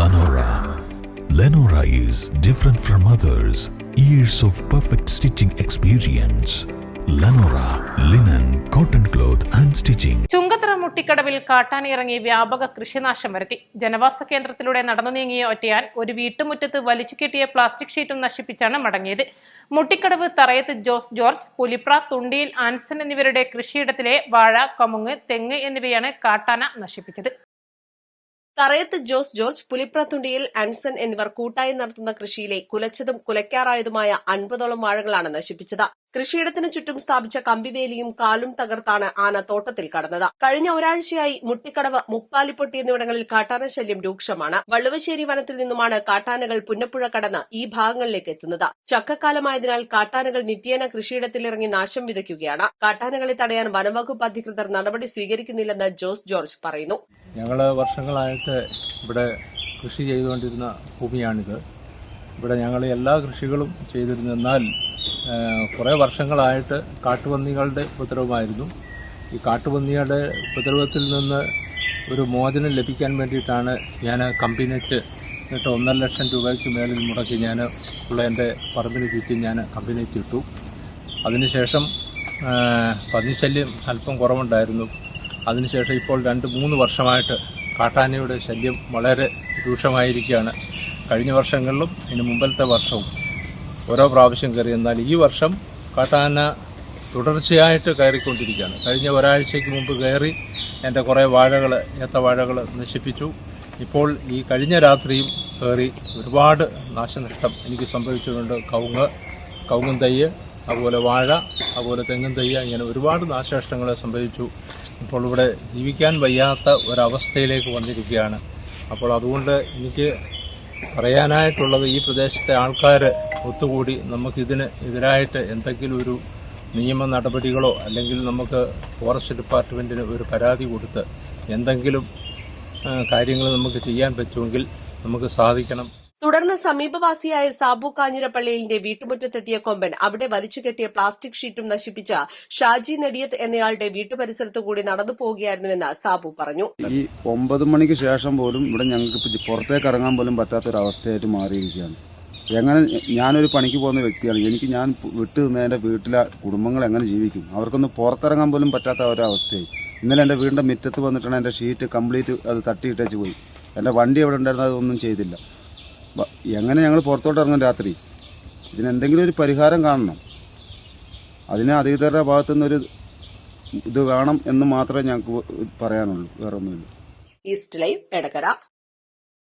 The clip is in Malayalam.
Lenora. Lenora is different from others. Years of perfect stitching experience. Lenora, linen, cotton cloth and stitching. Chungathara മുട്ടിക്കടവിൽ കാട്ടാനിറങ്ങി വ്യാപക കൃഷിനാശം വരുത്തി. ജനവാസ കേന്ദ്രത്തിലൂടെ നടന്നു നീങ്ങിയ ഒറ്റയാൻ ഒരു വീട്ടുമുറ്റത്ത് വലിച്ചു കെട്ടിയ പ്ലാസ്റ്റിക് ഷീറ്റും നശിപ്പിച്ചാണ് മടങ്ങിയത്. മുട്ടിക്കടവ് തറയത്ത് ജോസ് ജോർജ്, പുലിപ്ര, തുണ്ടിയിൽ ആൻസൺ എന്നിവരുടെ കൃഷിയിടത്തിലെ വാഴ, കമുങ്ങ്, തെങ്ങ് എന്നിവയാണ് കാട്ടാന നശിപ്പിച്ചത്. തറയത്ത് ജോസ് ജോർജ്, പുലിപ്രത്തുണ്ടിയിൽ ആൻസൺ എന്നിവർ കൂട്ടായി നടത്തുന്ന കൃഷിയിലെ കുലച്ചതും കുലയ്ക്കാറായതുമായ 50ഓളം വാഴകളാണ് നശിപ്പിച്ചത്. കൃഷിയിടത്തിന് ചുറ്റും സ്ഥാപിച്ച കമ്പിവേലിയും കാലും തകർത്താണ് ആന തോട്ടത്തിൽ കടന്നത്. കഴിഞ്ഞ ഒരാഴ്ചയായി മുട്ടിക്കടവ്, മുപ്പാലിപ്പൊട്ടി എന്നിവിടങ്ങളിൽ കാട്ടാന ശല്യം രൂക്ഷമാണ്. വള്ളുവശ്ശേരി വനത്തിൽ നിന്നുമാണ് കാട്ടാനകൾ പുന്നപ്പുഴ കടന്ന് ഈ ഭാഗങ്ങളിലേക്ക് എത്തുന്നത്. ചക്കക്കാലമായതിനാൽ കാട്ടാനകൾ നിത്യേന കൃഷിയിടത്തിലിറങ്ങി നാശം വിതയ്ക്കുകയാണ്. കാട്ടാനകളെ തടയാൻ വനംവകുപ്പ് അധികൃതർ നടപടി സ്വീകരിക്കുന്നില്ലെന്ന് ജോസ് ജോർജ് പറയുന്നു. ഞങ്ങൾ വർഷങ്ങളായിട്ട് ഇവിടെ കൃഷി ചെയ്തുകൊണ്ടിരുന്ന ഭൂമിയാണിത്. ഇവിടെ ഞങ്ങൾ എല്ലാ കൃഷികളും ചെയ്തിരുന്നാൽ കുറേ വർഷങ്ങളായിട്ട് കാട്ടുപന്നികളുടെ ഉപദ്രവമായിരുന്നു. ഈ കാട്ടുപന്നിയുടെ ഉപദ്രവത്തിൽ നിന്ന് ഒരു മോചനം ലഭിക്കാൻ വേണ്ടിയിട്ടാണ് ഞാൻ കമ്പിനെറ്റ് 1.5 ലക്ഷം രൂപയ്ക്ക് മേളിൽ മുടക്കി ഞാൻ ഉള്ള എൻ്റെ പറമ്പിന് ചുറ്റും ഞാൻ കമ്പിനെറ്റ് ഇട്ടു. അതിനുശേഷം പന്നിശല്യം അല്പം കുറവുണ്ടായിരുന്നു. അതിനുശേഷം ഇപ്പോൾ 2-3 വർഷമായിട്ട് കാട്ടാനയുടെ ശല്യം വളരെ രൂക്ഷമായിരിക്കുകയാണ്. കഴിഞ്ഞ വർഷങ്ങളിലും ഇതിന് മുമ്പത്തെ വർഷവും ഓരോ പ്രാവശ്യം കയറി. എന്നാൽ ഈ വർഷം കാട്ടാന തുടർച്ചയായിട്ട് കയറിക്കൊണ്ടിരിക്കുകയാണ്. കഴിഞ്ഞ ഒരാഴ്ചയ്ക്ക് മുമ്പ് കയറി എൻ്റെ കുറേ വാഴകൾ, ഏത്തവാഴകൾ നശിപ്പിച്ചു. ഇപ്പോൾ ഈ കഴിഞ്ഞ രാത്രിയും കയറി ഒരുപാട് നാശനഷ്ടം എനിക്ക് സംഭവിച്ചിട്ടുണ്ട്. കവുങ്ങും തയ്യ്, അതുപോലെ വാഴ, അതുപോലെ തെങ്ങും തയ്യ്, ഇങ്ങനെ ഒരുപാട് നാശനഷ്ടങ്ങൾ സംഭവിച്ചു. ഇപ്പോൾ ഇവിടെ ജീവിക്കാൻ വയ്യാത്ത ഒരവസ്ഥയിലേക്ക് വന്നിരിക്കുകയാണ്. അപ്പോൾ അതുകൊണ്ട് എനിക്ക് പറയാനായിട്ടുള്ളത്, ഈ പ്രദേശത്തെ ആൾക്കാർ ഒത്തുകൂടി നമുക്കിതിന് എതിരായിട്ട് എന്തെങ്കിലും ഒരു നിയമ നടപടികളോ അല്ലെങ്കിൽ നമുക്ക് ഫോറസ്റ്റ് ഡിപ്പാർട്ട്മെൻറ്റിന് ഒരു പരാതി കൊടുത്ത് എന്തെങ്കിലും കാര്യങ്ങൾ നമുക്ക് ചെയ്യാൻ പറ്റുമെങ്കിൽ നമുക്ക് സാധിക്കണം. തുടർന്ന് സമീപവാസിയായ സാബു കാഞ്ഞിരപ്പള്ളിയിലിന്റെ വീട്ടുമുറ്റത്തെത്തിയ കൊമ്പൻ അവിടെ വലിച്ചുകെട്ടിയ പ്ലാസ്റ്റിക് ഷീറ്റും നശിപ്പിച്ച ഷാജി നെടിയത്ത് എന്നയാളുടെ വീട്ടുപരിസരത്തു കൂടി നടന്നു പോവുകയായിരുന്നുവെന്ന് സാബു പറഞ്ഞു. ഈ 9 മണിക്ക് ശേഷം പോലും ഇവിടെ ഞങ്ങൾക്ക് പുറത്തേക്ക് ഇറങ്ങാൻ പോലും പറ്റാത്തൊരവസ്ഥയായിട്ട് മാറിയിരിക്കുകയാണ്. എങ്ങനെ ഞാനൊരു പണിക്ക് പോകുന്ന വ്യക്തിയാണ്. ഞാൻ വിട്ടു നിന്ന് എൻ്റെ വീട്ടിലെ കുടുംബങ്ങൾ എങ്ങനെ ജീവിക്കും? അവർക്കൊന്ന് പുറത്തിറങ്ങാൻ പോലും പറ്റാത്ത ഒരവസ്ഥയായി. ഇന്നലെ എൻ്റെ വീടിൻ്റെ മുറ്റത്ത് വന്നിട്ടാണ് എൻ്റെ ഷീറ്റ് കംപ്ലീറ്റ് അത് തട്ടിയിട്ടേച്ച് പോയി. എൻ്റെ വണ്ടി എവിടെ ഉണ്ടായിരുന്നത് അതൊന്നും ചെയ്തില്ല. എങ്ങനെ ഞങ്ങൾ പുറത്തോട്ട് ഇറങ്ങും രാത്രി? ഇതിനെന്തെങ്കിലും ഒരു പരിഹാരം കാണണം. അതിന് അധികൃതരുടെ ഭാഗത്തുനിന്നൊരു ഇത് വേണം എന്ന് മാത്രമേ ഞങ്ങൾക്ക് പറയാനുള്ളൂ, വേറെ ഒന്നുമില്ല. East live Edakkara.